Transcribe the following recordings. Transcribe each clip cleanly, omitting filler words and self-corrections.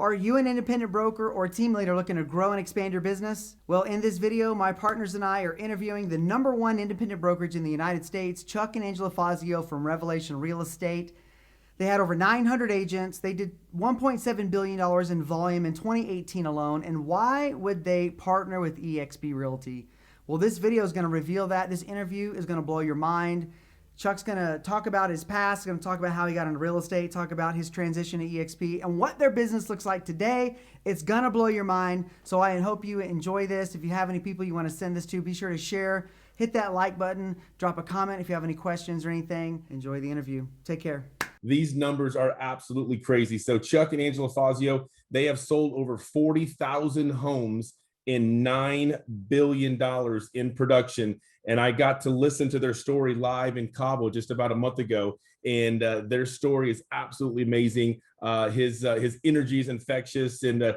Are you an independent broker or team leader looking to grow and expand your business? Well, in this video, my partners and I are interviewing the #1 independent brokerage in the United States, Chuck and Angela Fazio from Revelation Real Estate. They had over 900 agents. They did $1.7 billion in volume in 2018 alone. And why would they partner with eXp Realty? Well, this video is going to reveal that. This interview is going to blow your mind. Chuck's going to talk about his past, going to talk about how he got into real estate, talk about his transition to eXp and what their business looks like today. It's going to blow your mind. So I hope you enjoy this. If you have any people you want to send this to, be sure to share, hit that like button, drop a comment if you have any questions or anything. Enjoy the interview. Take care. These numbers are absolutely crazy. So Chuck and Angela Fazio, they have sold over 40,000 homes in $9 billion in production. And I got to listen to their story live in Cabo just about a month ago. And their story is absolutely amazing. His energy is infectious. And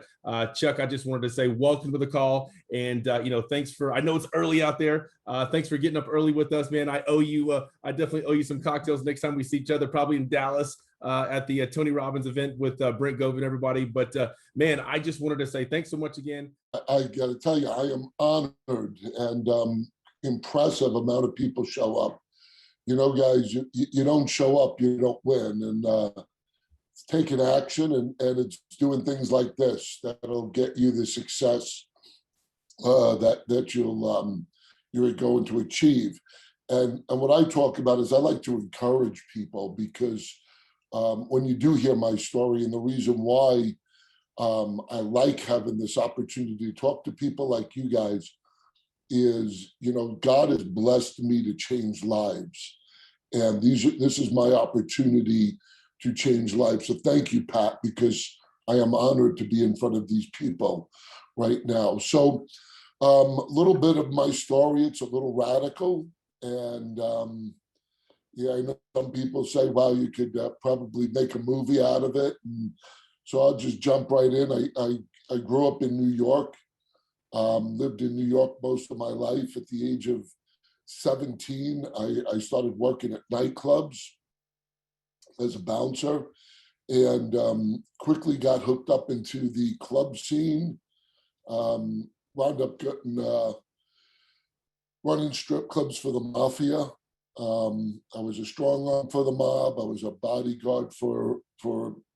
Chuck, I just wanted to say welcome to the call. And thanks for, I know it's early out there. Thanks for getting up early with us, man. I definitely owe you some cocktails next time we see each other, probably in Dallas at the Tony Robbins event with Brent Gove and everybody. But man, I just wanted to say thanks so much again. I got to tell you, I am honored and impressive amount of people show up. You know, guys, you don't show up, you don't win. And it's taking action and it's doing things like this that'll get you the success that you're going to achieve. And what I talk about is I like to encourage people because when you do hear my story, and the reason why I like having this opportunity to talk to people like you guys is, God has blessed me to change lives. And this is my opportunity to change lives. So thank you, Pat, because I am honored to be in front of these people right now. So a little bit of my story, it's a little radical. And I know some people say, wow, you could probably make a movie out of it. And so I'll just jump right in. I grew up in New York. Lived in New York most of my life. At the age of 17, I started working at nightclubs as a bouncer and quickly got hooked up into the club scene. Wound up getting running strip clubs for the mafia. I was a strong arm for the mob. I was a bodyguard for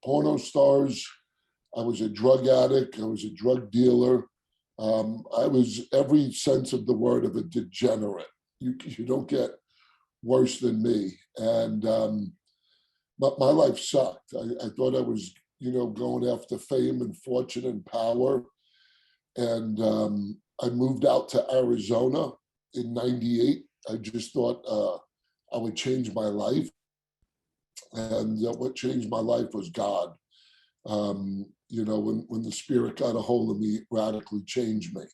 porno stars. I was a drug addict. I was a drug dealer. I was every sense of the word of a degenerate. You don't get worse than me. And my life sucked. I thought I was, going after fame and fortune and power. And I moved out to Arizona in '98. I just thought I would change my life. And what changed my life was God. When the Spirit got a hold of me, it radically changed me.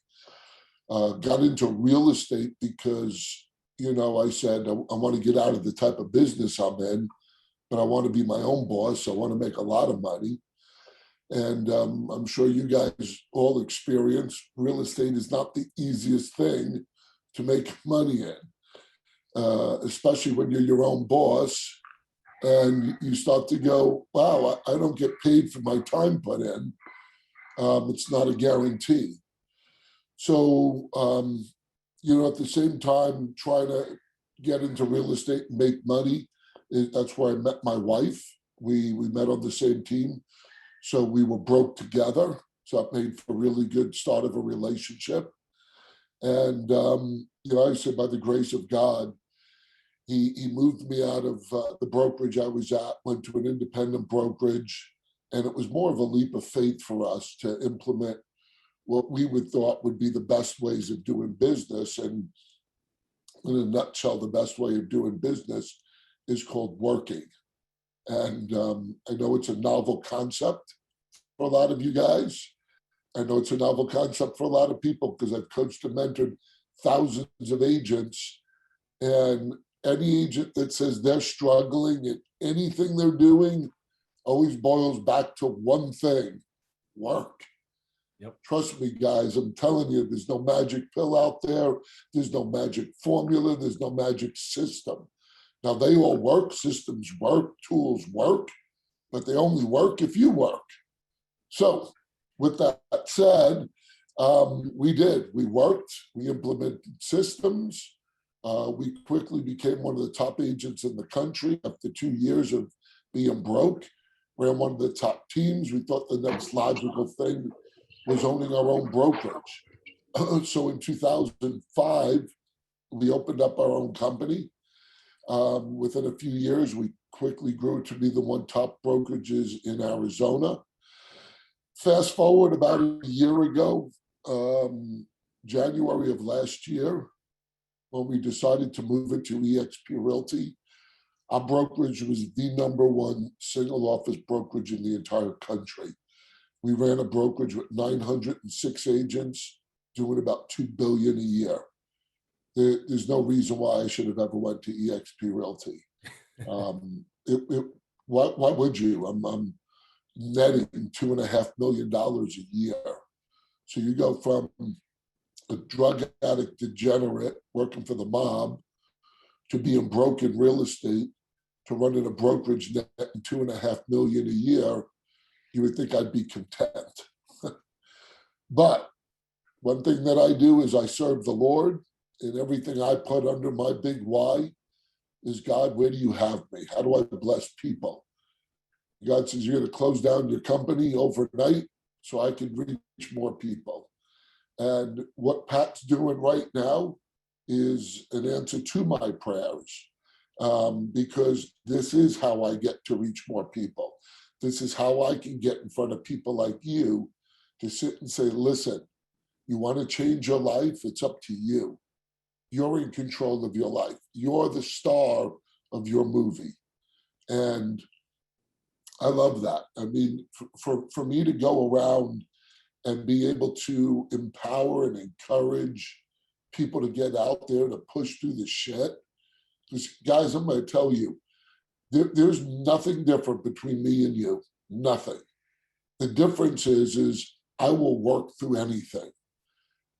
Got into real estate because, I said, I want to get out of the type of business I'm in, but I want to be my own boss. I want to make a lot of money. And I'm sure you guys all experience real estate is not the easiest thing to make money in, especially when you're your own boss. And you start to go, wow, I don't get paid for my time put in. It's not a guarantee. So, at the same time, trying to get into real estate and make money, that's where I met my wife. We met on the same team. So we were broke together. So that made for a really good start of a relationship. And, I said, by the grace of God, he moved me out of the brokerage I was at, went to an independent brokerage, and it was more of a leap of faith for us to implement what we would thought would be the best ways of doing business. And in a nutshell, the best way of doing business is called working. And I know it's a novel concept for a lot of you guys. I know it's a novel concept for a lot of people because I've coached and mentored thousands of agents, and any agent that says they're struggling at anything they're doing always boils back to one thing: work. Yep. Trust me, guys, I'm telling you, there's no magic pill out there. There's no magic formula. There's no magic system. Now, they all work. Systems work. Tools work. But they only work if you work. So with that said, we worked, we implemented systems. We quickly became one of the top agents in the country after 2 years of being broke. Ran one of the top teams. We thought the next logical thing was owning our own brokerage. So in 2005, we opened up our own company. Within a few years, we quickly grew to be the one top brokerages in Arizona. Fast forward about a year ago, January of last year, when we decided to move it to eXp Realty. Our brokerage was the #1 single office brokerage in the entire country. We ran a brokerage with 906 agents, doing about $2 billion a year. There's no reason why I should have ever went to eXp Realty. Why would you? I'm netting $2.5 million a year. So you go from a drug addict degenerate working for the mob to being broke in real estate to running a brokerage netting $2.5 million a year. You would think I'd be content. But one thing that I do is I serve the Lord, and everything I put under my big why is, God, where do you have me? How do I bless people? God says, you're going to close down your company overnight so I can reach more people. And what Pat's doing right now is an answer to my prayers, because this is how I get to reach more people. This is how I can get in front of people like you to sit and say, listen, you want to change your life? It's up to you. You're in control of your life. You're the star of your movie. And I love that. I mean, for me to go around and be able to empower and encourage people to get out there to push through the shit. Because guys, I'm going to tell you, there's nothing different between me and you. Nothing. The difference is I will work through anything.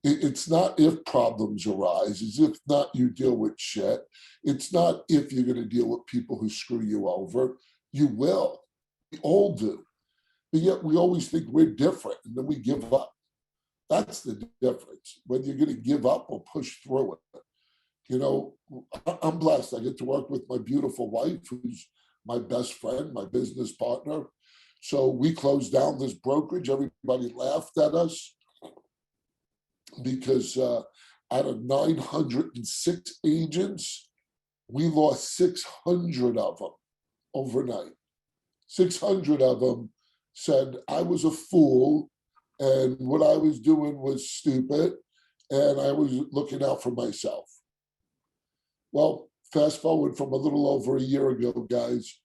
It's not if problems arise. It's if not you deal with shit. It's not if you're going to deal with people who screw you over. You will. We all do. But yet we always think we're different, and then we give up. That's the difference, whether you're going to give up or push through it. You know, I'm blessed. I get to work with my beautiful wife, who's my best friend, my business partner. So we closed down this brokerage. Everybody laughed at us because out of 906 agents, we lost 600 of them overnight. 600 of them said I was a fool and what I was doing was stupid and I was looking out for myself. Well, fast forward from a little over a year ago, guys,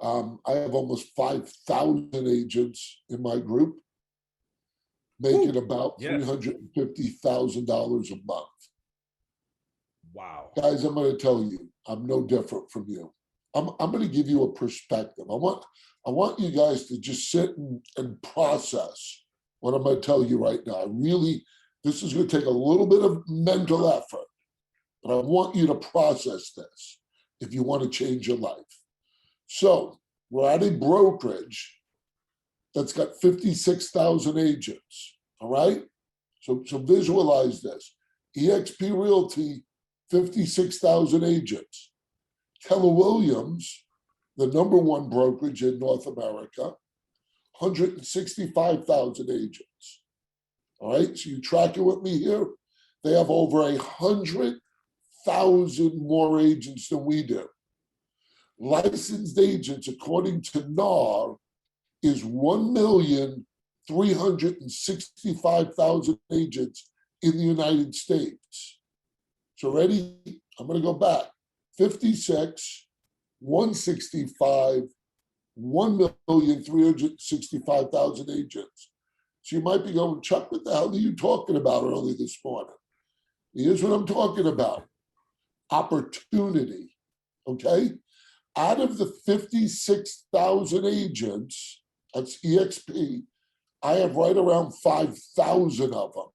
I have almost 5,000 agents in my group, making about $350,000 a month. Wow. Guys, I'm going to tell you, I'm no different from you. I'm going to give you a perspective. I want you guys to just sit and process what I'm going to tell you right now. This is going to take a little bit of mental effort, but I want you to process this if you want to change your life. So we're at a brokerage that's got 56,000 agents, all right? So visualize this. eXp Realty, 56,000 agents. Keller Williams, the #1 brokerage in North America, 165,000 agents. All right, so you tracking with me here? They have over 100,000 more agents than we do. Licensed agents, according to NAR, is 1,365,000 agents in the United States. So ready? I'm going to go back. 56, 165, 1,365,000 agents. So you might be going, Chuck, what the hell are you talking about early this morning? Here's what I'm talking about. Opportunity, okay? Out of the 56,000 agents, that's eXp, I have right around 5,000 of them.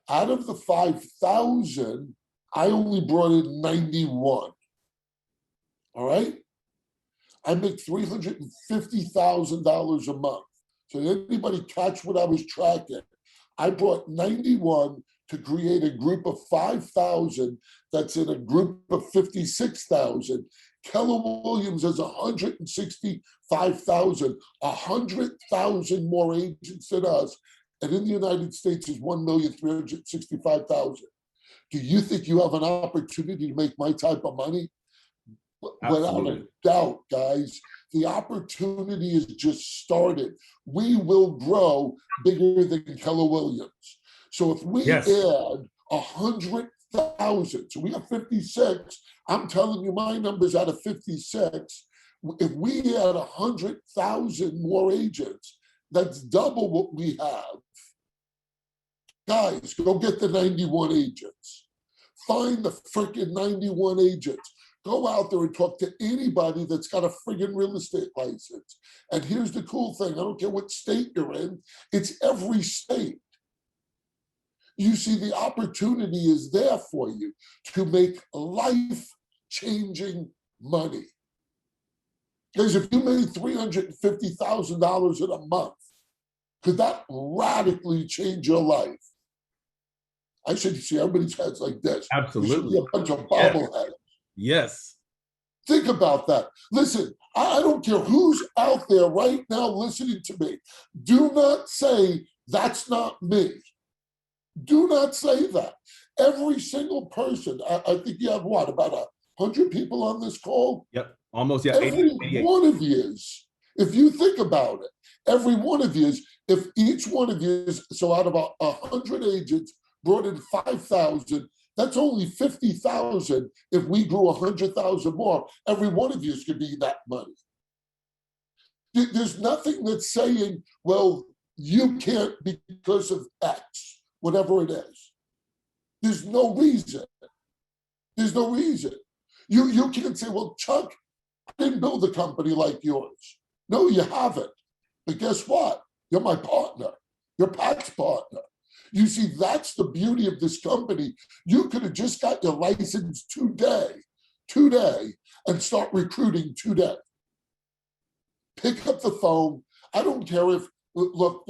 Out of the 5,000, I only brought in 91. All right? I make $350,000 a month. So did anybody catch what I was tracking? I brought 91 to create a group of 5,000 that's in a group of 56,000. Keller Williams has 165,000, 100,000 more agents than us. And in the United States is 1,365,000. Do you think you have an opportunity to make my type of money? Without a doubt, guys. The opportunity has just started. We will grow bigger than Keller Williams. So if we add 100,000, so we have 56, I'm telling you my numbers out of 56. If we add 100,000 more agents, that's double what we have. Guys, go get the 91 agents. Find the freaking 91 agents. Go out there and talk to anybody that's got a friggin' real estate license. And here's the cool thing. I don't care what state you're in. It's every state. You see, the opportunity is there for you to make life-changing money. Because if you made $350,000 in a month, could that radically change your life? I should see everybody's heads like this. Absolutely. A bunch of bobbleheads. Yes. Think about that. Listen, I don't care who's out there right now listening to me. Do not say, that's not me. Do not say that. Every single person, I think you have what, about 100 people on this call? Yep. Almost, yeah. Every 88. one of you, if you think about it, every one of you, if each one of you, so out of 100 agents brought in 5,000, that's only 50,000. If we grew 100,000 more, every one of you could be that money. There's nothing that's saying, well, you can't because of X, whatever it is. There's no reason. There's no reason. You can't say, well, Chuck, I didn't build a company like yours. No, you haven't. But guess what? You're my partner. You're Pat's partner. You see, that's the beauty of this company. You could have just got your license today, and start recruiting today. Pick up the phone. I don't care if, look,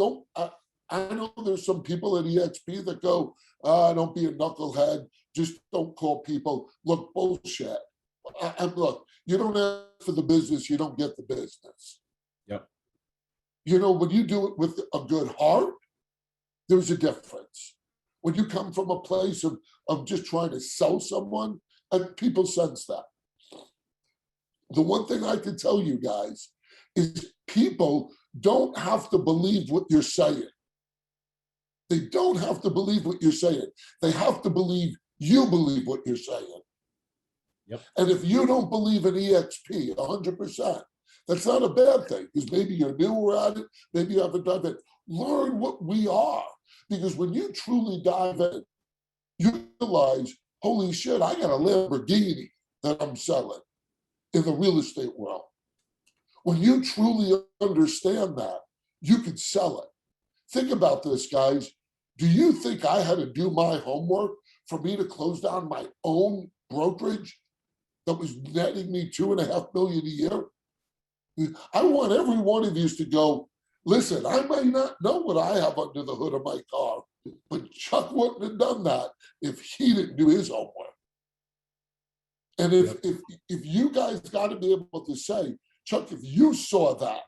I know there's some people at eXp that go, don't be a knucklehead. Just don't call people. Look, bullshit. And look, you don't ask for the business, you don't get the business. Yep. You know, when you do it with a good heart, there's a difference. When you come from a place of just trying to sell someone, and people sense that. The one thing I can tell you guys is people don't have to believe what you're saying. They don't have to believe what you're saying. They have to believe you believe what you're saying. Yep. And if you don't believe in eXp 100%, that's not a bad thing, because maybe you're newer at it, maybe you haven't done it. Learn what we are, because when you truly dive in, you realize, holy shit, I got a Lamborghini that I'm selling in the real estate world. When you truly understand that, you can sell it. Think about this, guys. Do you think I had to do my homework for me to close down my own brokerage that was netting me $2.5 million a year? I want every one of you to go, listen, I may not know what I have under the hood of my car, but Chuck wouldn't have done that if he didn't do his homework. And if you guys got to be able to say, Chuck, if you saw that,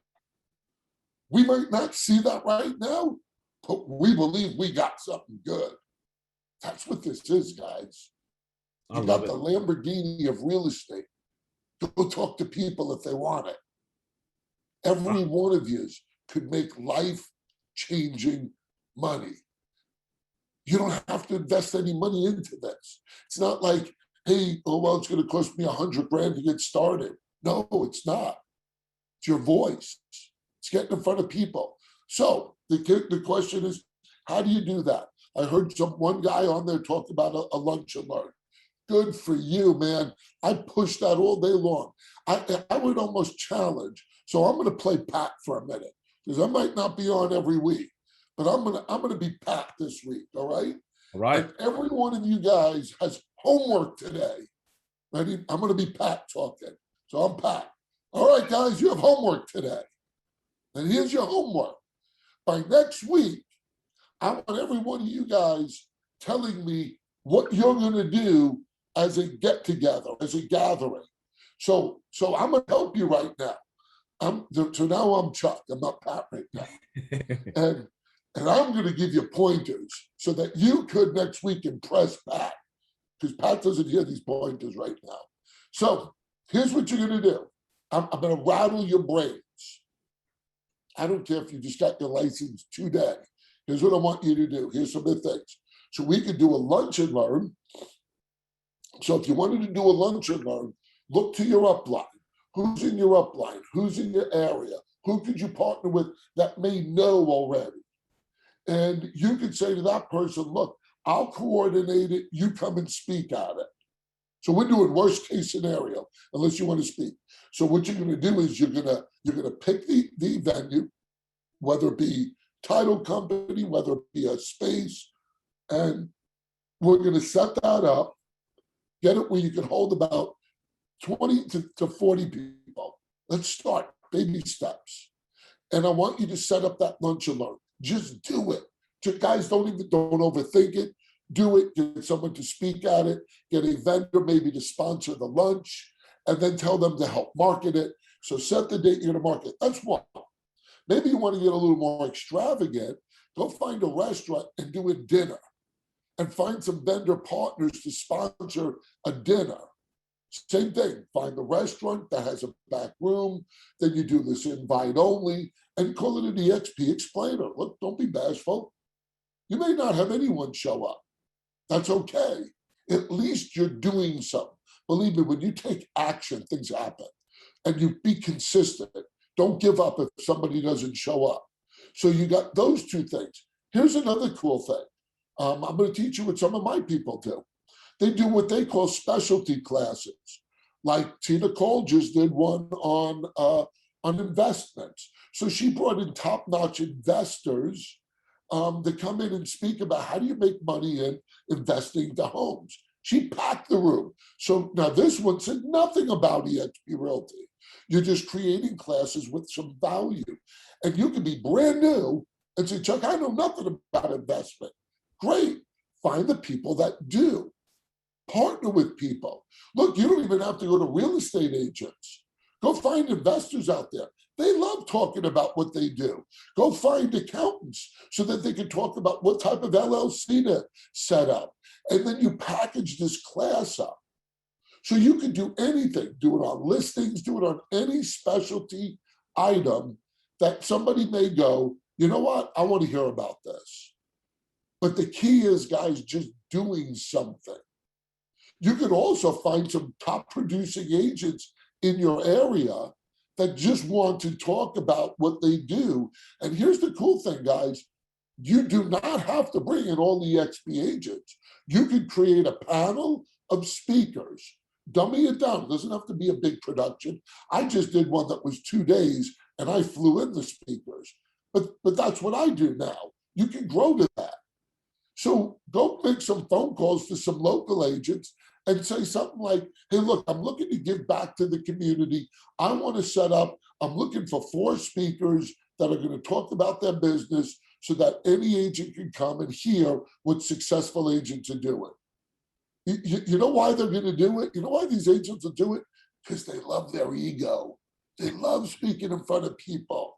we might not see that right now, but we believe we got something good. That's what this is, guys. You got the Lamborghini of real estate. Go talk to people if they want it. Every one of you could make life-changing money. You don't have to invest any money into this. It's not like, hey, oh, well, it's going to cost me $100,000 to get started. No, it's not. It's your voice. It's getting in front of people. So the question is, how do you do that? I heard one guy on there talk about a lunch and learn. Good for you, man. I push that all day long. I would almost challenge. So I'm going to play Pat for a minute, because I might not be on every week, but I'm going to be Pat this week. All right. All right. And every one of you guys has homework today. Ready? I'm going to be Pat talking. So I'm Pat. All right, guys, you have homework today. And here's your homework. by next week, I want every one of you guys telling me what you're going to do as a get together, as a gathering. So I'm going to help you right now. So now I'm Chuck. I'm not Pat right now. And I'm going to give you pointers so that you could next week impress Pat, because Pat doesn't hear these pointers right now. So here's what you're going to do. I'm going to rattle your brains. I don't care if you just got your license today. Here's what I want you to do. Here's some of the things. So we could do a lunch and learn. So if you wanted to do a lunch and learn, look to your upline. Who's in your upline? Who's in your area? Who could you partner with that may know already? And you could say to that person, look, I'll coordinate it. You come and speak at it. So we're doing worst case scenario, unless you want to speak. So what you're going to do is you're going to pick the venue, whether it be title company, whether it be a space, and we're going to set that up, get it where you can hold about 20 to 40 people. Let's start baby steps. And I want you to set up that lunch and learn. Just do it. Guys, don't overthink it. Do it. Get someone to speak at it. Get a vendor maybe to sponsor the lunch, and then tell them to help market it. So set the date you're going to market. That's one. Maybe you want to get a little more extravagant. Go find a restaurant and do a dinner, and find some vendor partners to sponsor a dinner. Same thing. Find the restaurant that has a back room. Then you do this invite only and call it an eXp explainer. Look, don't be bashful. You may not have anyone show up. That's okay. At least you're doing something. Believe me, when you take action, things happen. And you be consistent. Don't give up if somebody doesn't show up. So you got those two things. Here's another cool thing. I'm going to teach you what some of my people do. They do what they call specialty classes. Like Tina Cole just did one on investments. So she brought in top-notch investors to come in and speak about how do you make money in investing to homes. She packed the room. So now this one said nothing about eXp Realty. You're just creating classes with some value. And you can be brand new and say, Chuck, I know nothing about investment. Great. Find the people that do. Partner with people. Look, you don't even have to go to real estate agents. Go find investors out there. They love talking about what they do. Go find accountants so that they can talk about what type of LLC to set up. And then you package this class up. So you can do anything. Do it on listings, do it on any specialty item that somebody may go, you know what? I want to hear about this. But the key is, guys, just doing something. You could also find some top producing agents in your area that just want to talk about what they do. And here's the cool thing, guys. You do not have to bring in all the eXp agents. You could create a panel of speakers. Dummy it down. It doesn't have to be a big production. I just did one that was 2 days and I flew in the speakers. But that's what I do now. You can grow to that. So go make some phone calls to some local agents and say something like, hey, look, I'm looking to give back to the community. I want to set up, I'm looking for 4 speakers that are going to talk about their business so that any agent can come and hear what successful agents are doing. You know why they're going to do it? You know why these agents will do it? Because they love their ego. They love speaking in front of people.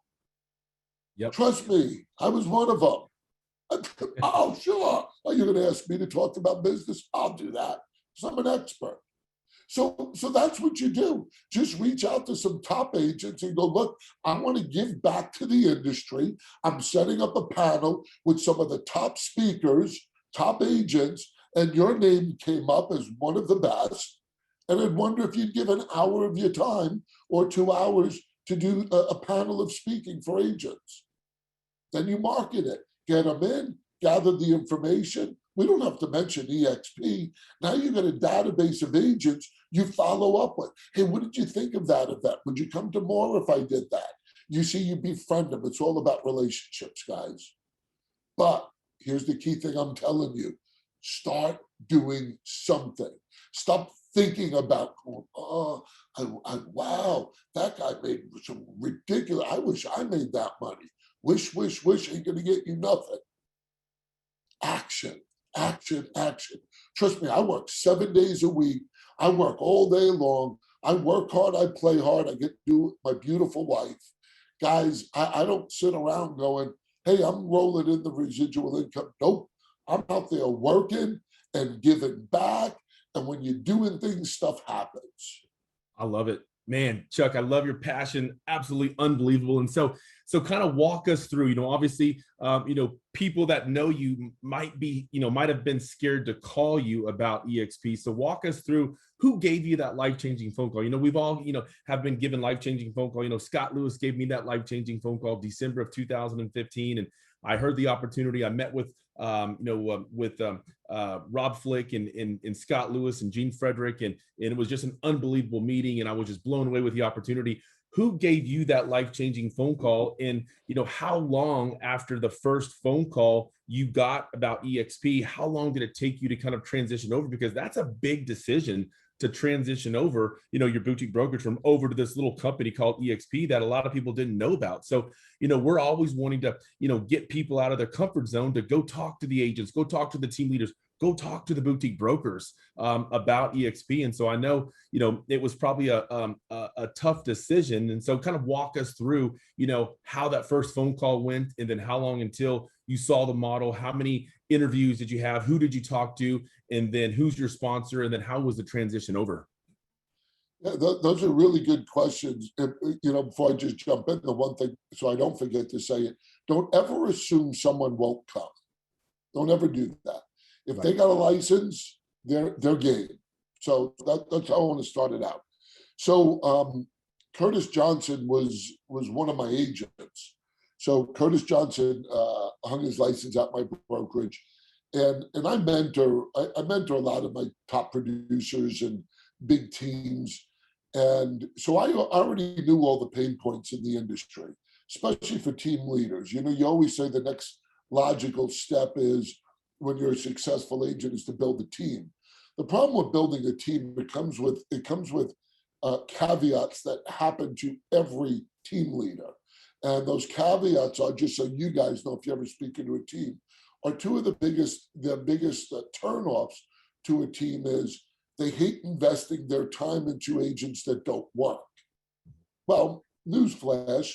Yep. Trust me, I was one of them. Oh, sure. Are you going to ask me to talk about business? I'll do that. I'm an expert. So that's what you do. Just reach out to some top agents and go, look, I want to give back to the industry. I'm setting up a panel with some of the top speakers, top agents, and your name came up as one of the best. And I'd wonder if you'd give an hour of your time or 2 hours to do a panel of speaking for agents. Then you market it, get them in, gather the information. We don't have to mention eXp. Now you've got a database of agents you follow up with. Hey, what did you think of that event? Would you come to more if I did that? You see, you befriend them. It's all about relationships, guys. But here's the key thing I'm telling you. Start doing something. Stop thinking about, oh, wow, that guy made some ridiculous, I wish I made that money. Wish ain't gonna get you nothing. Action, action, action. Trust me, I work 7 days a week. I work all day long. I work hard, I play hard. I get to do it with my beautiful wife. Guys, I don't sit around going, hey, I'm rolling in the residual income. Nope. I'm out there working and giving back. And when you're doing things, stuff happens. I love it, man. Chuck, I love your passion. Absolutely unbelievable. And so kind of walk us through, obviously, people that know you might have been scared to call you about eXp. So walk us through who gave you that life-changing phone call. We've all, have been given life-changing phone call. Scott Lewis gave me that life-changing phone call December of 2015. And I heard the opportunity. I met with, Rob Flick and Scott Lewis and Gene Frederick. And it was just an unbelievable meeting. And I was just blown away with the opportunity. Who gave you that life-changing phone call? And, how long after the first phone call you got about eXp, how long did it take you to kind of transition over? Because that's a big decision to transition over, your boutique brokerage from over to this little company called eXp that a lot of people didn't know about. So, we're always wanting to, get people out of their comfort zone to go talk to the agents, go talk to the team leaders, go talk to the boutique brokers about eXp. And so I know, it was probably a tough decision. And so kind of walk us through, how that first phone call went, and then how long until you saw the model, how many interviews did you have, who did you talk to, and then who's your sponsor, and then how was the transition over? Yeah, those are really good questions. Before I just jump in, the one thing, so I don't forget to say it, don't ever assume someone won't come. Don't ever do that. If they got a license, they're game. So that's how I want to start it out. So Curtis Johnson was one of my agents. So Curtis Johnson hung his license at my brokerage, and I mentor a lot of my top producers and big teams. And so I already knew all the pain points in the industry, especially for team leaders. You always say the next logical step is, when you're a successful agent, is to build a team. The problem with building a team, it comes with caveats that happen to every team leader. And those caveats are, just so you guys know, if you ever speak into a team, are two of the biggest turnoffs to a team is they hate investing their time into agents that don't work. Well, newsflash,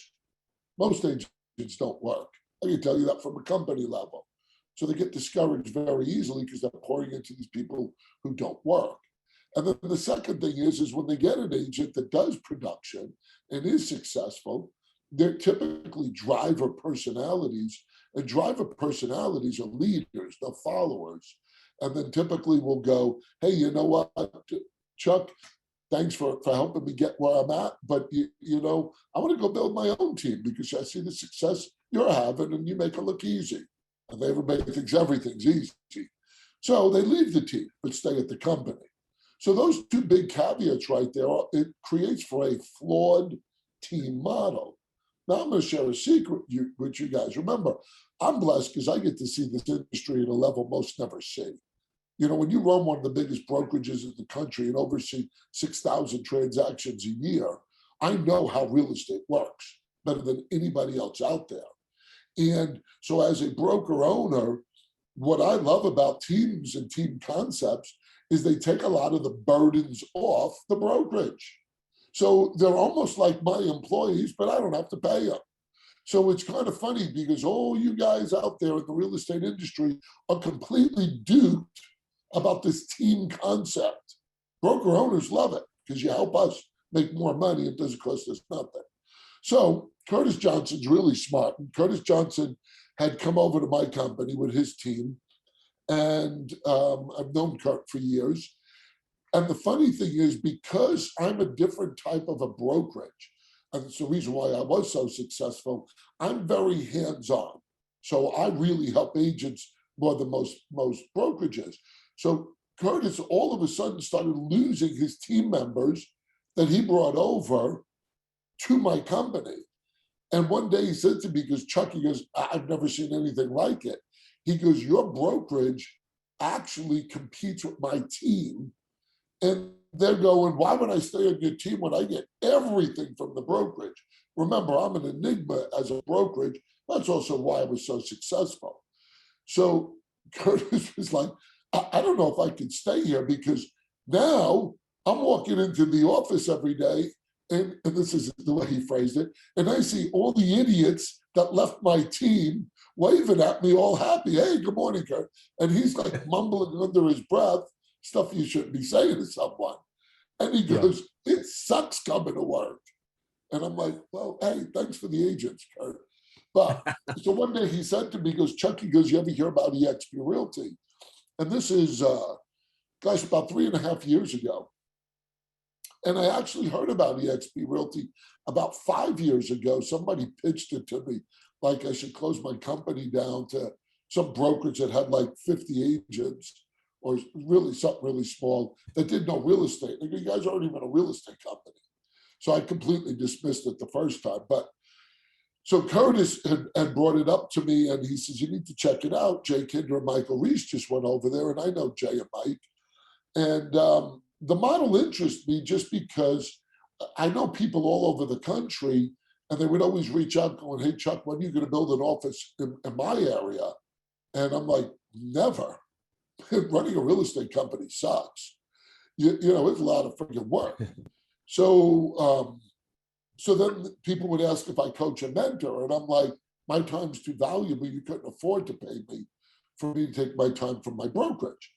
most agents don't work. I can tell you that from a company level. So they get discouraged very easily because they're pouring into these people who don't work. And then the second thing is when they get an agent that does production and is successful, they're typically driver personalities, and driver personalities are leaders, they're followers. And then typically will go, hey, you know what, Chuck, thanks for helping me get where I'm at. But, I want to go build my own team because I see the success you're having and you make it look easy. And everybody thinks everything's easy. So they leave the team, but stay at the company. So those two big caveats right there, it creates for a flawed team model. Now I'm going to share a secret with you guys. Remember, I'm blessed because I get to see this industry at a level most never see. When you run one of the biggest brokerages in the country and oversee 6,000 transactions a year, I know how real estate works better than anybody else out there. And so as a broker owner, what I love about teams and team concepts is they take a lot of the burdens off the brokerage. So they're almost like my employees, but I don't have to pay them. So it's kind of funny because all you guys out there in the real estate industry are completely duped about this team concept. Broker owners love it because you help us make more money. It doesn't cost us nothing. So Curtis Johnson's really smart. And Curtis Johnson had come over to my company with his team. And I've known Kurt for years. And the funny thing is, because I'm a different type of a brokerage, and it's the reason why I was so successful, I'm very hands-on. So I really help agents more than most brokerages. So Curtis all of a sudden started losing his team members that he brought over to my company. And one day he said to me, because Chuck, he goes, I've never seen anything like it. He goes, your brokerage actually competes with my team. And they're going, why would I stay on your team when I get everything from the brokerage? remember, I'm an enigma as a brokerage. That's also why I was so successful. So Curtis was like, I don't know if I can stay here because now I'm walking into the office every day, and this is the way he phrased it, and I see all the idiots that left my team waving at me all happy. Hey, good morning, Kurt. And he's like mumbling under his breath, stuff you shouldn't be saying to someone. And he goes, it sucks coming to work. And I'm like, well, hey, thanks for the agents, Kurt. But so one day he said to me, he goes, Chuck, he goes, you ever hear about eXp Realty? And this is, gosh, about 3.5 years ago. And I actually heard about eXp Realty about 5 years ago. Somebody pitched it to me, like I should close my company down to some brokerage that had like 50 agents or really something really small that did no real estate. Like, you guys aren't even a real estate company. So I completely dismissed it the first time. But so Curtis had brought it up to me, and he says, you need to check it out. Jay Kinder and Michael Reese just went over there, and I know Jay and Mike. And the model interests me just because I know people all over the country, and they would always reach out going, hey, Chuck, when are you going to build an office in my area? And I'm like, never. Running a real estate company sucks. You know, it's a lot of freaking work. So then people would ask if I coach a mentor, and I'm like, my time's too valuable. You couldn't afford to pay me for me to take my time from my brokerage.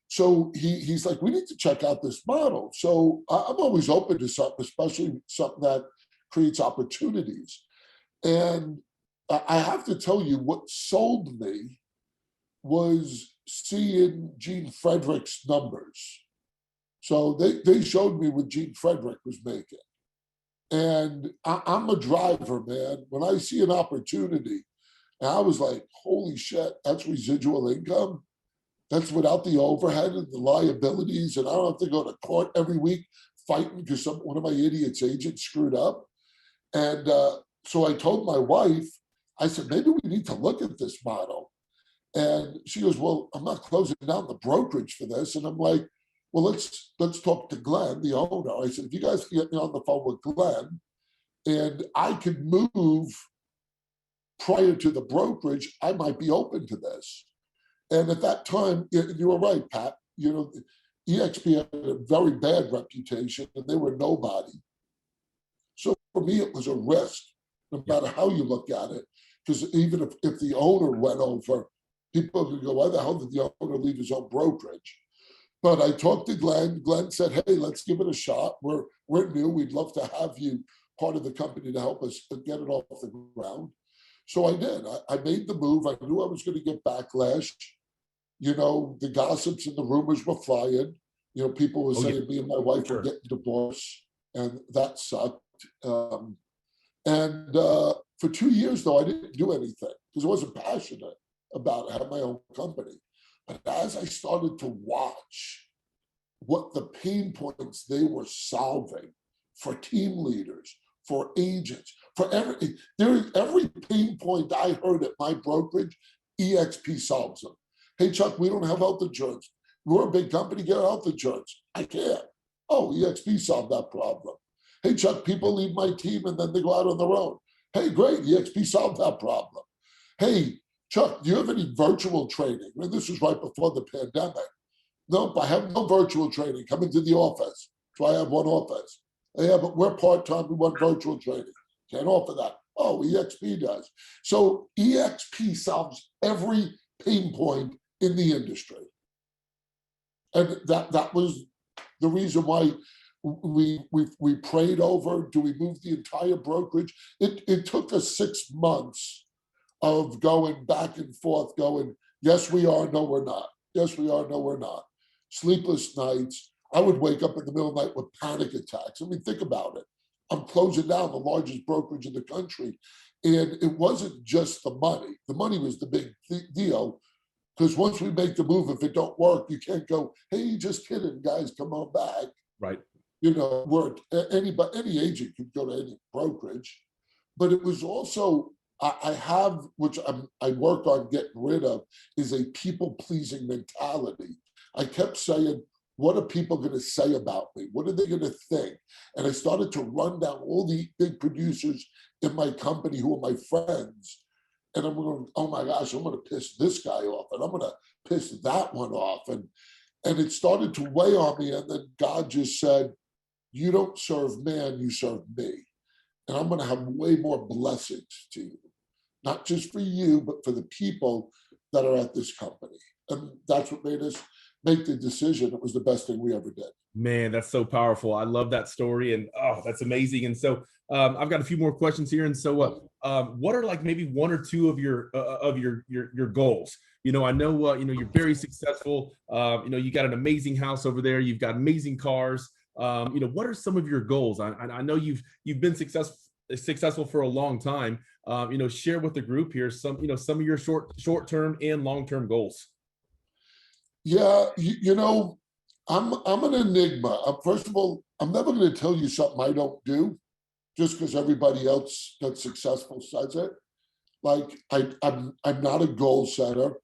So he's like, we need to check out this model. So I'm always open to something, especially something that creates opportunities. And I have to tell you, what sold me was seeing Gene Frederick's numbers. So they showed me what Gene Frederick was making. And I'm a driver, man. When I see an opportunity, and I was like, holy shit, that's residual income. That's without the overhead and the liabilities. And I don't have to go to court every week fighting because one of my idiots' agents screwed up. And so I told my wife, I said, maybe we need to look at this model. And she goes, well, I'm not closing down the brokerage for this. And I'm like, well, let's talk to Glenn, the owner. I said, if you guys can get me on the phone with Glenn, and I could move prior to the brokerage, I might be open to this. And at that time, you were right, Pat. You know, eXp had a very bad reputation, and they were nobody. So for me, it was a risk, no matter how you look at it. Because even if the owner went over, people could go, why the hell did the owner leave his own brokerage? But I talked to Glenn. Glenn said, hey, let's give it a shot. We're new. We'd love to have you part of the company to help us get it off the ground. So I did. I made the move. I knew I was going to get backlash. You know, the gossips and the rumors were flying. You know, people were saying me and my wife were getting divorced, and that sucked. For 2 years, though, I didn't do anything because I wasn't passionate about it. I had my own company. But as I started to watch what the pain points they were solving for team leaders, for agents, for every pain point I heard at my brokerage, eXp solves them. Hey, Chuck, we don't have health insurance. We're a big company, get health insurance. I can't. Oh, eXp solved that problem. Hey, Chuck, people leave my team and then they go out on their own. Hey, great, eXp solved that problem. Hey, Chuck, do you have any virtual training? And this was right before the pandemic. Nope, I have no virtual training. Come into the office. So I have one office. Yeah, but we're part-time. We want virtual training. Can't offer that. Oh, eXp does. So eXp solves every pain point in the industry. And that was the reason why we prayed over, do we move the entire brokerage? It took us 6 months of going back and forth, going, yes, we are, no, we're not. Yes, we are, no, we're not. Sleepless nights. I would wake up in the middle of the night with panic attacks. I mean, think about it. I'm closing down the largest brokerage in the country. And it wasn't just the money. The money was the big deal. Because once we make the move, if it don't work, you can't go, hey, just kidding, guys, come on back. Right. You know, any agent could go to any brokerage. But it was also, I have, which I work on getting rid of, is a people-pleasing mentality. I kept saying, what are people going to say about me? What are they going to think? And I started to run down all the big producers in my company who are my friends. And I'm going, oh my gosh, I'm going to piss this guy off, and I'm going to piss that one off. And it started to weigh on me. And then God just said, you don't serve man, you serve me. And I'm going to have way more blessings to you, not just for you, but for the people that are at this company. And that's what made us make the decision. It was the best thing we ever did. Man, that's so powerful. I love that story, and oh, that's amazing. And so I've got a few more questions here. And so what are like maybe one or two of your goals? You know, I know you know, you're very successful. You know, you got an amazing house over there. You've got amazing cars. You know, what are some of your goals? I know you've been successful for a long time. You know, share with the group here some of your short-term and long-term goals. Yeah, you know, I'm an enigma. First of all, I'm never going to tell you something I don't do just because everybody else that's successful says it. Like I'm not a goal setter.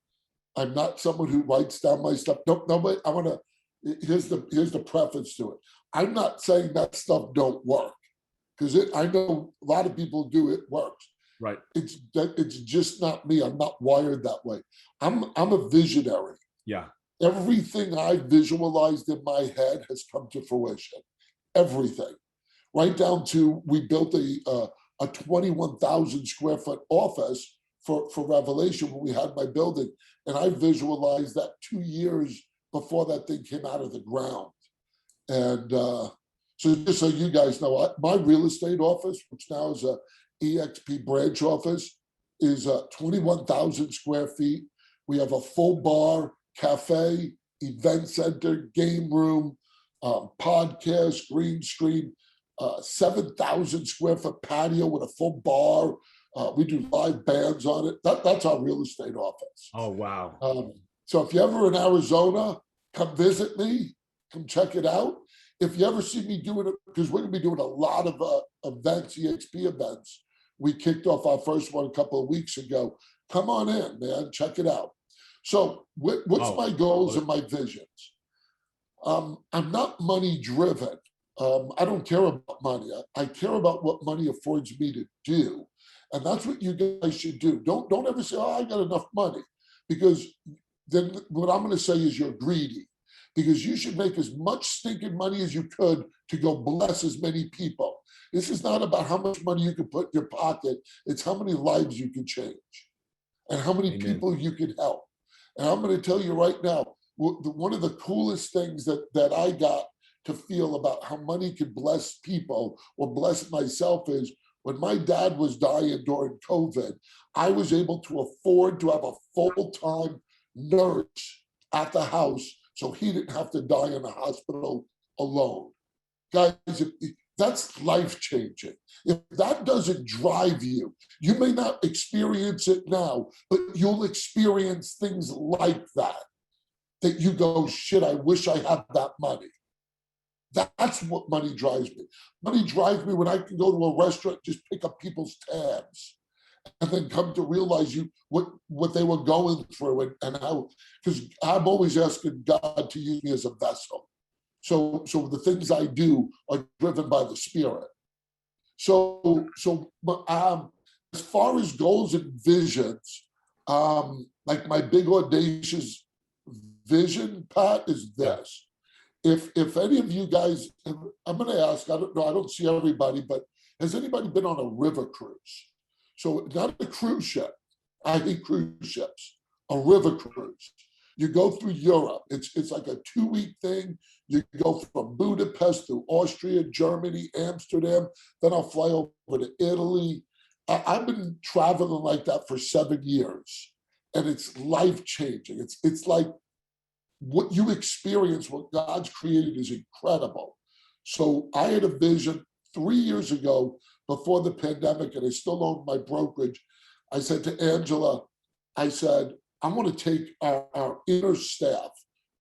I'm not someone who writes down my stuff. Nobody. I want to. Here's the preface to it. I'm not saying that stuff don't work, because I know a lot of people do. It works. Right. It's just not me. I'm not wired that way. I'm a visionary. Yeah. Everything I visualized in my head has come to fruition. Everything, right down to we built a 21,000 square foot office for Revelation when we had my building, and I visualized that 2 years before that thing came out of the ground. And so just so you guys know, my real estate office, which now is a eXp branch office, is 21,000 square feet. We have a full bar, cafe, event center, game room, podcast, green screen, 7,000 square foot patio with a full bar. We do live bands on it. That's our real estate office. Oh, wow. So if you're ever in Arizona, come visit me, come check it out. If you ever see me doing it, because we're going to be doing a lot of events, eXp events. We kicked off our first one a couple of weeks ago. Come on in, man, check it out. So what's my goals and my visions? I'm not money driven. I don't care about money. I care about what money affords me to do. And that's what you guys should do. Don't ever say, oh, I got enough money. Because then what I'm going to say is you're greedy. Because you should make as much stinking money as you could to go bless as many people. This is not about how much money you can put in your pocket. It's how many lives you can change and how many people you can help. And I'm going to tell you right now, one of the coolest things that I got to feel about how money can bless people or bless myself is when my dad was dying during COVID, I was able to afford to have a full-time nurse at the house so he didn't have to die in a hospital alone. Guys, that's life-changing. If that doesn't drive you, you may not experience it now, but you'll experience things like that you go, shit, I wish I had that money. That's what money drives me. Money drives me when I can go to a restaurant, just pick up people's tabs and then come to realize what they were going through and how, because I'm always asking God to use me as a vessel. So the things I do are driven by the Spirit. So as far as goals and visions, like my big audacious vision, Pat, is this. If any of you guys, I'm going to ask, I don't know, I don't see everybody, but has anybody been on a river cruise? So not a cruise ship. I hate cruise ships. A river cruise. You go through Europe. It's like a 2-week thing. You go from Budapest to Austria, Germany, Amsterdam. Then I'll fly over to Italy. I've been traveling like that for 7 years, and it's life-changing. It's like what you experience, what God's created is incredible. So I had a vision 3 years ago before the pandemic, and I still owned my brokerage. I said to Angela, I said, I want to take our inner staff,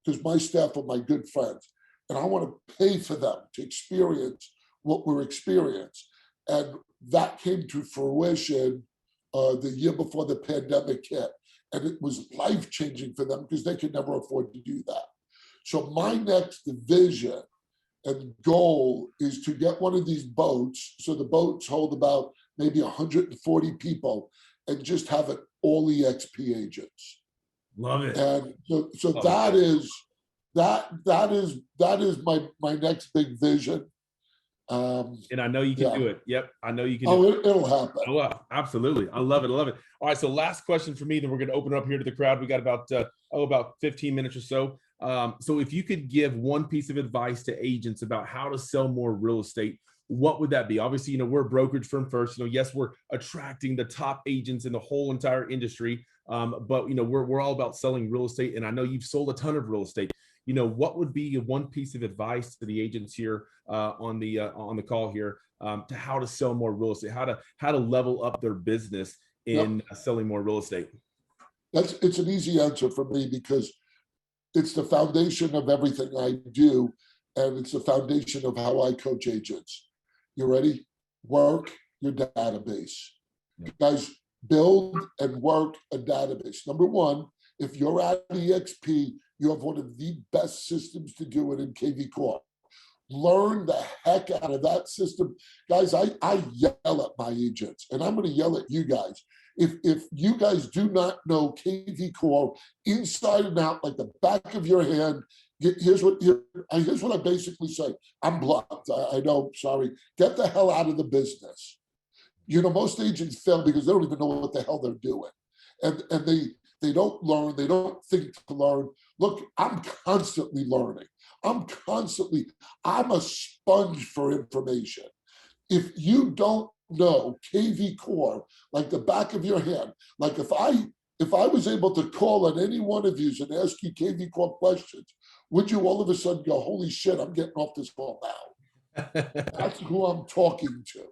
because my staff are my good friends, and I want to pay for them to experience what we're experiencing. And that came to fruition the year before the pandemic hit. And it was life-changing for them because they could never afford to do that. So my next vision and goal is to get one of these boats. So the boats hold about maybe 140 people, and just have it all eXp agents. Love it. And so Oh, that yeah. is my next big vision. And I know you can do it. Yep, I know you can. Oh, it'll happen. Oh, wow. Absolutely. I love it. I love it. All right. So last question for me, then we're going to open up here to the crowd. We got about 15 minutes or so. So if you could give one piece of advice to agents about how to sell more real estate, what would that be? Obviously, we're a brokerage firm first. Yes, we're attracting the top agents in the whole entire industry. But we're all about selling real estate. And I know you've sold a ton of real estate. What would be one piece of advice to the agents here on the call here to how to sell more real estate, how to level up their business in selling more real estate? It's an easy answer for me, because it's the foundation of everything I do, and it's the foundation of how I coach agents. You ready? Work your database. Guys, build and work a database. Number one, if you're at eXp, you have one of the best systems to do it in KV Core. Learn the heck out of that system. Guys, I yell at my agents, and I'm going to yell at you guys. If you guys do not know KV Core inside and out, like the back of your hand, here's what I basically say. I'm blunt. I know, sorry. Get the hell out of the business. Most agents fail because they don't even know what the hell they're doing. And they don't learn. They don't think to learn. Look, I'm constantly learning. I'm a sponge for information. If you don't know KV Core like the back of your hand, like if I was able to call on any one of you and ask you KV Core questions, would you all of a sudden go, holy shit, I'm getting off this call now? That's who I'm talking to.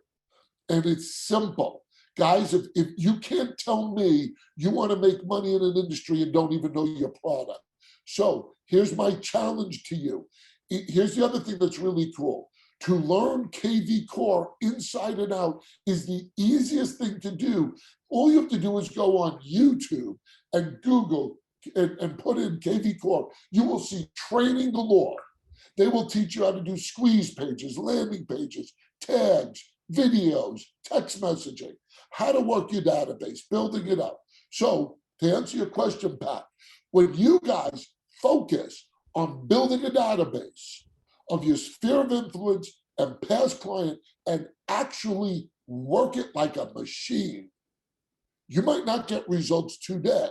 And it's simple. Guys, if you can't tell me you want to make money in an industry and don't even know your product. So here's my challenge to you. Here's the other thing that's really cool. To learn KV Core inside and out is the easiest thing to do. All you have to do is go on YouTube and Google and put in KV Core. You will see training galore. They will teach you how to do squeeze pages, landing pages, tags, videos, text messaging, how to work your database, building it up. So to answer your question, Pat, when you guys focus on building a database of your sphere of influence and past client and actually work it like a machine, you might not get results today,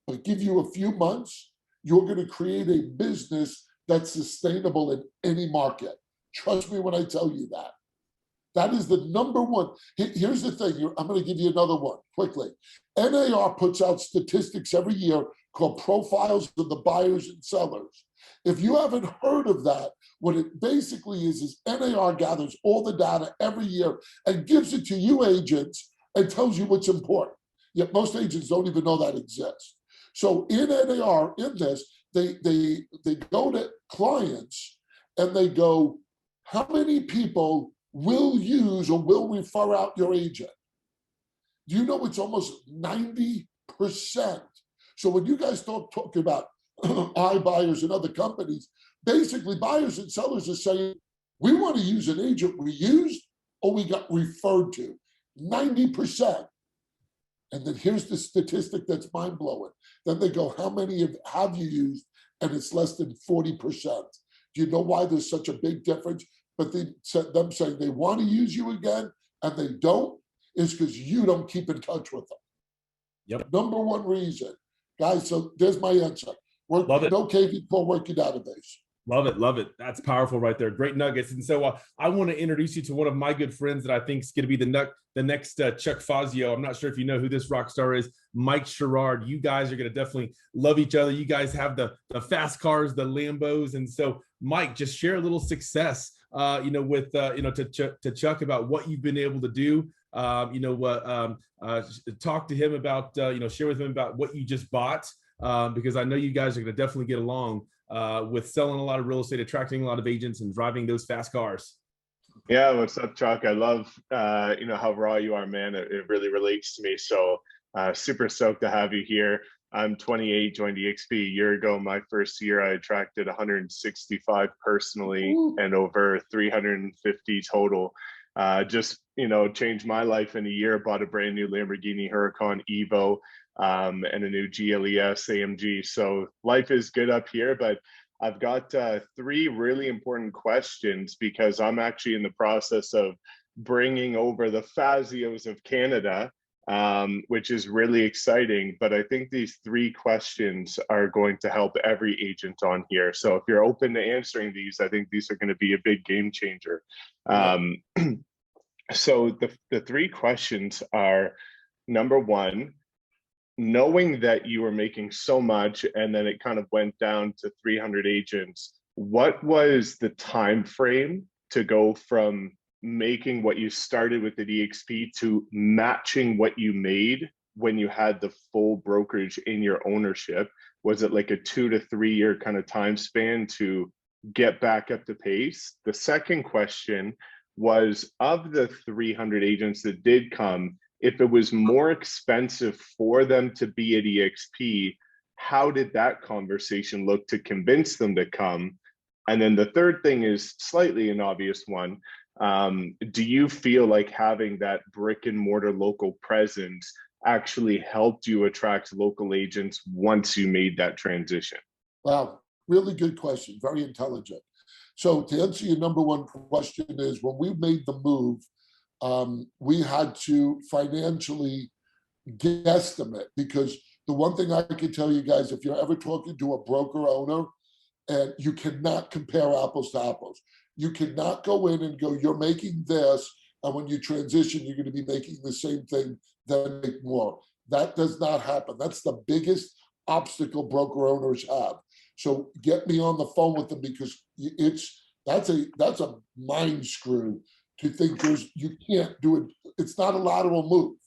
but give you a few months, you're going to create a business that's sustainable in any market. Trust me when I tell you that. That is the number one. Here's the thing. I'm going to give you another one quickly. NAR puts out statistics every year called profiles of the buyers and sellers. If you haven't heard of that, what it basically is NAR gathers all the data every year and gives it to you agents and tells you what's important. Yet most agents don't even know that exists. So in NAR, in this, they go to clients and they go, how many people will use or will refer out your agent? Do you know it's almost 90%? So when you guys start talking about iBuyers and other companies, basically buyers and sellers are saying, we want to use an agent we used or we got referred to. 90%. And then here's the statistic that's mind-blowing. Then they go, how many have you used? And it's less than 40%. Do you know why there's such a big difference? But them saying they want to use you again and they don't is because you don't keep in touch with them. Yep. Number one reason. Guys, so there's my answer. No KV Core, work your database. Love it. Love it. That's powerful right there. Great nuggets. And so I want to introduce you to one of my good friends that I think is going to be the next Chuck Fazio. I'm not sure if you know who this rock star is, Mike Sherrard. You guys are going to definitely love each other. You guys have the fast cars, the Lambos. And so Mike, just share a little success, with, to Chuck about what you've been able to do. Talk to him about, share with him about what you just bought, because I know you guys are going to definitely get along with selling a lot of real estate, attracting a lot of agents, and driving those fast cars. Yeah, what's up, Chuck? I love how raw you are, man. It really relates to me. So super stoked to have you here. I'm 28, joined eXp a year ago. My first year, I attracted 165 personally and over 350 total. Just, changed my life in a year. Bought a brand new Lamborghini Huracan Evo and a new GLES AMG. So life is good up here, but I've got 3 really important questions because I'm actually in the process of bringing over the Fazios of Canada, which is really exciting. But I think these 3 questions are going to help every agent on here. So if you're open to answering these, I think these are going to be a big game changer. So the 3 questions are, number 1, knowing that you were making so much and then it kind of went down to 300 agents, what was the time frame to go from making what you started with at eXp to matching what you made when you had the full brokerage in your ownership? Was it like a 2 to 3 year kind of time span to get back up to pace? The second question was, of the 300 agents that did come, if it was more expensive for them to be at eXp, how did that conversation look to convince them to come? And then the third thing is slightly an obvious one. Do you feel like having that brick and mortar local presence actually helped you attract local agents once you made that transition? Wow, really good question, very intelligent. So to answer your number 1 question is, when we made the move, we had to financially guesstimate, because the one thing I can tell you guys, if you're ever talking to a broker owner, and you cannot compare apples to apples. You cannot go in and go, you're making this, and when you transition, you're going to be making the same thing, then make more. That does not happen. That's the biggest obstacle broker owners have. So get me on the phone with them, because that's a mind screw to think you can't do it. It's not a lateral move.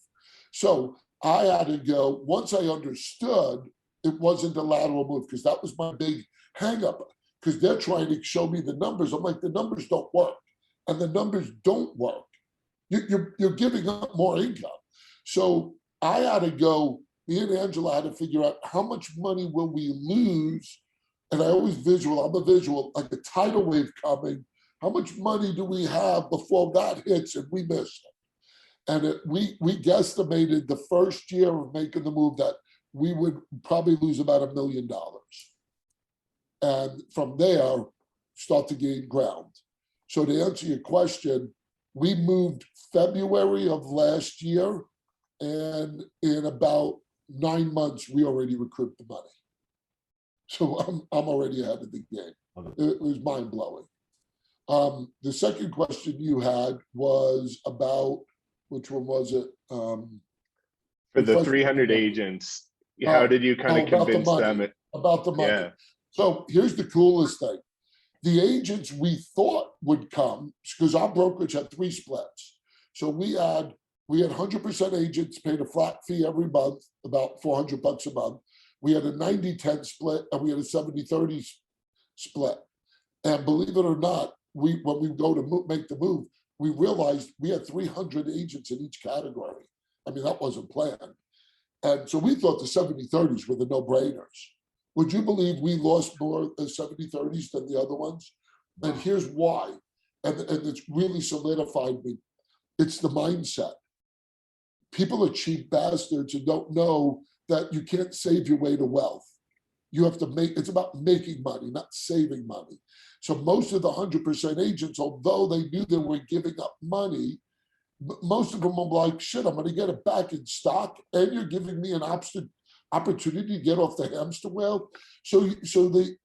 So I had to go, once I understood it wasn't a lateral move, because that was my big hang up, because they're trying to show me the numbers. I'm like, the numbers don't work, and the numbers don't work. You're giving up more income. So I had to go, me and Angela had to figure out how much money will we lose. And I always I'm a visual, like a tidal wave coming. How much money do we have before that hits and we miss it? And we guesstimated the first year of making the move that we would probably lose about $1 million. And from there, start to gain ground. So to answer your question, we moved February of last year, and in about 9 months, we already recouped the money. So I'm already ahead of the game. It was mind blowing. The second question you had was about, which one was it? For the 300 agents, how did you kind of convince them? About the money. Yeah. So here's the coolest thing. The agents we thought would come, because our brokerage had 3 splits. So we had 100% agents paid a flat fee every month, about $400 a month. We had a 90-10 split, and we had a 70-30 split. And believe it or not, when we go to make the move, we realized we had 300 agents in each category. I mean, that wasn't planned. And so we thought the 70-30s were the no-brainers. Would you believe we lost more 70-30s than the other ones? And here's why. And it's really solidified me. It's the mindset. People are cheap bastards and don't know that you can't save your way to wealth. You have to it's about making money, not saving money. So most of the 100% agents, although they knew they were giving up money, most of them were like, shit, I'm going to get it back in stock, and you're giving me an opportunity to get off the hamster wheel. So the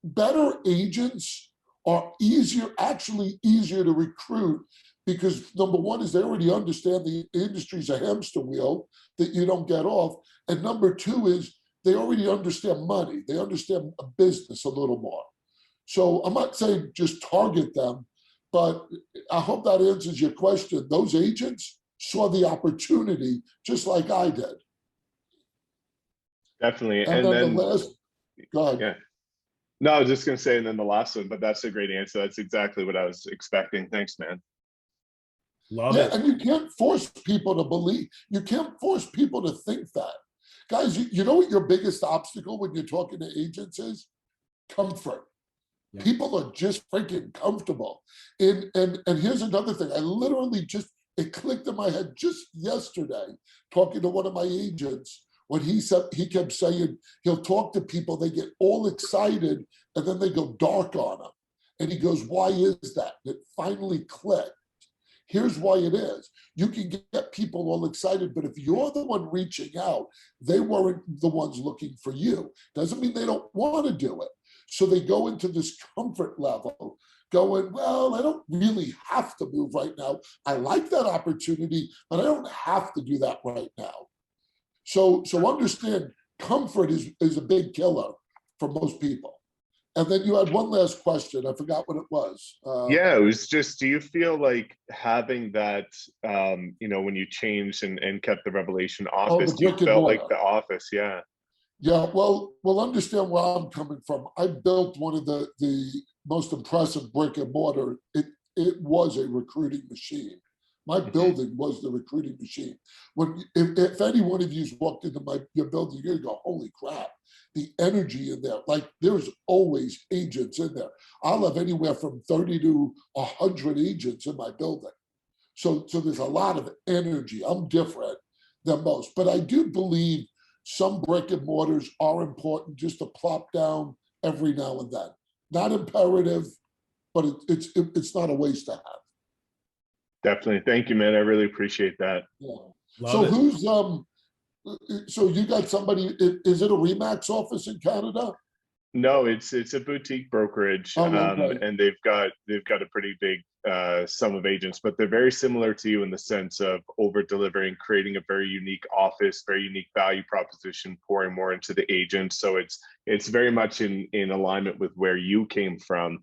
better agents are actually easier to recruit, because number one is they already understand the industry's a hamster wheel that you don't get off. And number two is they already understand money. They understand a business a little more. So I'm not saying just target them, but I hope that answers your question. Those agents saw the opportunity just like I did. Definitely. And then the last, go ahead. Yeah. No, I was just going to say, and then the last one, but that's a great answer. That's exactly what I was expecting. Thanks, man. Love it. And you can't force people to believe. You can't force people to think that. Guys, you know what your biggest obstacle when you're talking to agents is? Comfort. Yeah. People are just freaking comfortable. And here's another thing. I literally just, it clicked in my head just yesterday, talking to one of my agents, when he said, he kept saying he'll talk to people, they get all excited, and then they go dark on them. And he goes, why is that? It finally clicked. Here's why it is. You can get people all excited, but if you're the one reaching out, they weren't the ones looking for you. Doesn't mean they don't want to do it. So they go into this comfort level, going, well, I don't really have to move right now. I like that opportunity, but I don't have to do that right now. So understand, comfort is a big killer for most people. And then you had one last question. I forgot what it was. Yeah, it was just, do you feel like having that, when you changed and kept the Revelation office, the you brick and felt like mortar. the office? Yeah. Yeah, well, understand where I'm coming from. I built one of the most impressive brick and mortar. It was a recruiting machine. My building was the recruiting machine. If any one of you walked into your building, you're gonna go, holy crap, the energy in there. Like, there's always agents in there. I'll have anywhere from 30 to 100 agents in my building. So there's a lot of energy. I'm different than most, but I do believe some brick and mortars are important just to plop down every now and then. Not imperative, but it's not a waste to have. Definitely. Thank you, man. I really appreciate that. Yeah. Love So it. who's so you got somebody, is it a Remax office in Canada? No, it's a boutique brokerage, Oh, okay. and they've got a pretty big sum of agents, but they're very similar to you in the sense of over delivering, creating a very unique office, very unique value proposition, pouring more into the agents. So it's very much in alignment with where you came from.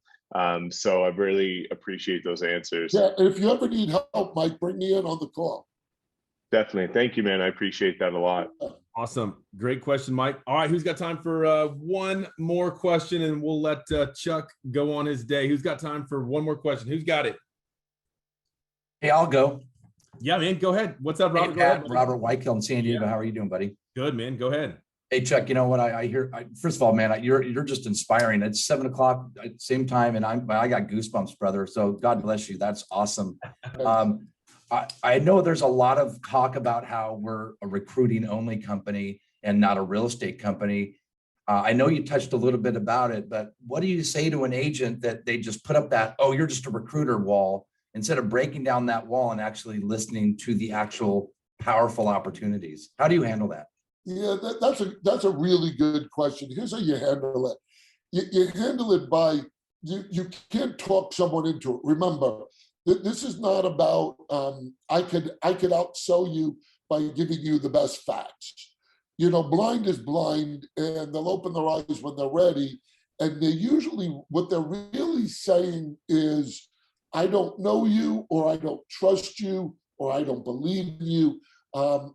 So I really appreciate those answers. Yeah, and if you ever need help, Mike, bring me in on the call. Definitely. Thank you, man. I appreciate that a lot. Awesome. Great question, Mike. All right, who's got time for one more question, and we'll let Chuck go on his day. Who's got time for one more question? Who's got it? Hey, I'll go. Yeah, man, go ahead. What's up, Robert? Hey, Pat, Robert Whitekill in San Diego. How are you doing, buddy? Good, man. Go ahead. Hey, Chuck, you know what I hear? First of all, man, you're just inspiring. It's 7 o'clock at the same time, and I got goosebumps, brother. So God bless you. That's awesome. I know there's a lot of talk about how we're a recruiting only company and not a real estate company. I know you touched a little bit about it, but what do you say to an agent that they just put up that, oh, you're just a recruiter wall, instead of breaking down that wall and actually listening to the actual powerful opportunities? How do you handle that? Yeah, that's a really good question. Here's how you handle it. You handle it by, you can't talk someone into it. Remember, this is not about I could outsell you by giving you the best facts. Blind is blind, and they'll open their eyes when they're ready. And they usually, what they're really saying is, I don't know you, or I don't trust you, or I don't believe in you.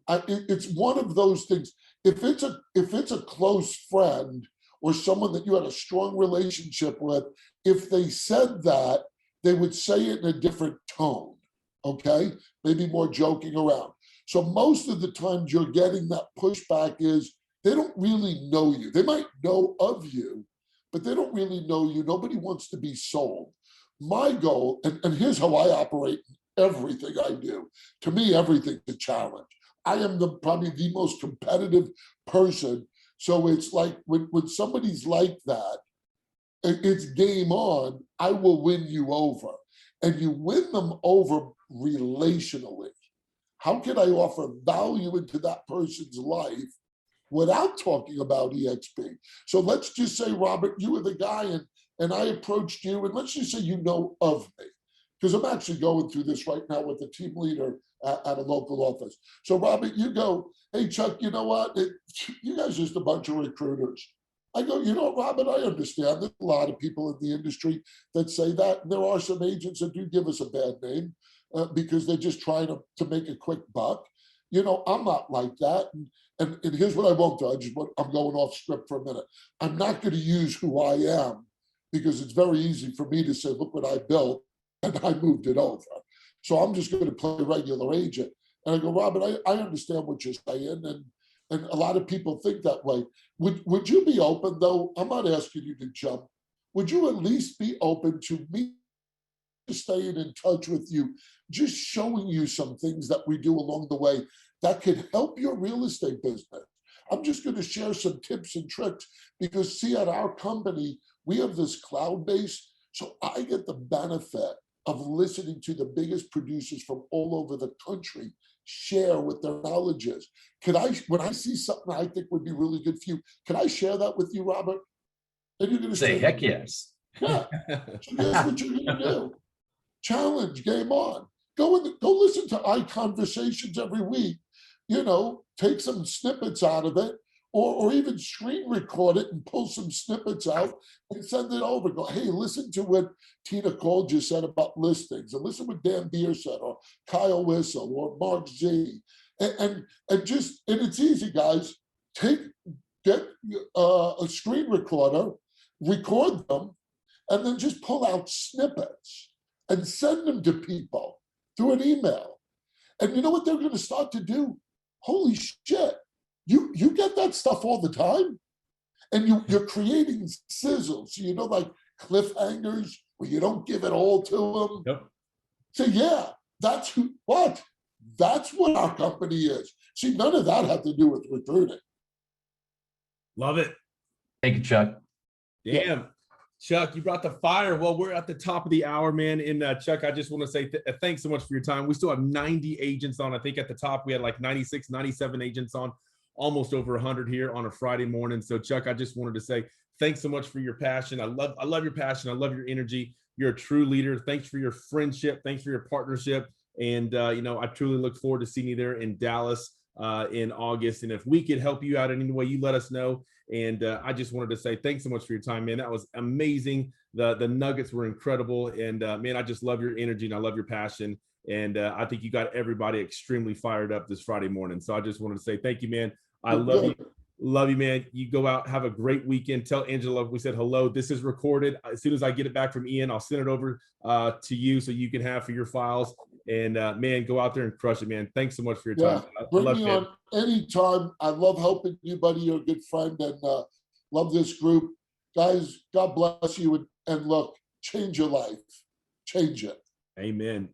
It's one of those things. If it's a close friend or someone that you had a strong relationship with, if they said that, they would say it in a different tone, okay? Maybe more joking around. So most of the times you're getting that pushback is they don't really know you. They might know of you, but they don't really know you. Nobody wants to be sold. My goal, and here's how I operate in everything I do. To me, everything's a challenge. I am probably the most competitive person. So it's like when somebody's like that, it's game on. I will win you over. And you win them over relationally. How can I offer value into that person's life without talking about eXp? So let's just say, Robert, you were the guy, and I approached you, and let's just say you know of me, because I'm actually going through this right now with a team leader at a local office. So Robert, you go, hey, Chuck, you know what? You guys are just a bunch of recruiters. I go, Robert, I understand. There's a lot of people in the industry that say that. And there are some agents that do give us a bad name because they're just trying to make a quick buck. I'm not like that. And here's what I won't do. I'm going off script for a minute. I'm not going to use who I am, because it's very easy for me to say, look what I built, and I moved it over. So I'm just going to play regular agent. And I go, Robert, I understand what you're saying. And a lot of people think that way. Would you be open though? I'm not asking you to jump. Would you at least be open to me staying in touch with you, just showing you some things that we do along the way that could help your real estate business? I'm just going to share some tips and tricks because see, at our company, we have this cloud base. So I get the benefit of listening to the biggest producers from all over the country share what their knowledge is. Could I, when I see something I think would be really good for you, can I share that with you, Robert? And you're going to Say, heck yes. Yeah. So here's what you're going to do. Challenge, game on. Go listen to iConversations every week. You know, take some snippets out of it, or even screen record it and pull some snippets out and send it over. Go, hey, listen to what Tina Cole just said about listings, and listen what Dan Beer said, or Kyle Whistle, or Mark Z. And it's easy, guys. Get a screen recorder, record them, and then just pull out snippets and send them to people through an email. And you know what they're going to start to do? Holy shit, you get that stuff all the time? And you're creating sizzles, so you know, like cliffhangers where you don't give it all to them. Yep. So yeah, that's what our company is. See, none of that had to do with recruiting. Love it. Thank you, Chuck. Damn. Yeah. Chuck, you brought the fire. Well, we're at the top of the hour, man. And Chuck, I just want to say thanks so much for your time. We still have 90 agents on. I think at the top, we had like 96, 97 agents on, almost over 100 here on a Friday morning. So Chuck, I just wanted to say thanks so much for your passion. I love your passion. I love your energy. You're a true leader. Thanks for your friendship. Thanks for your partnership. And, you know, I truly look forward to seeing you there in Dallas in August. And if we could help you out in any way, you let us know. And I just wanted to say thanks so much for your time, man. That was amazing. The nuggets were incredible. And man, I just love your energy and I love your passion. And I think you got everybody extremely fired up this Friday morning. So I just wanted to say thank you, man. I love you. Love you, man. You go out, have a great weekend. Tell Angela we said hello. This is recorded. As soon as I get it back from Ian, I'll send it over to you so you can have for your files. And man, go out there and crush it, man. Thanks so much for your time. Bring me on anytime. I love helping you, buddy. You're a good friend, and love this group. Guys, God bless you. And look, change your life. Change it. Amen.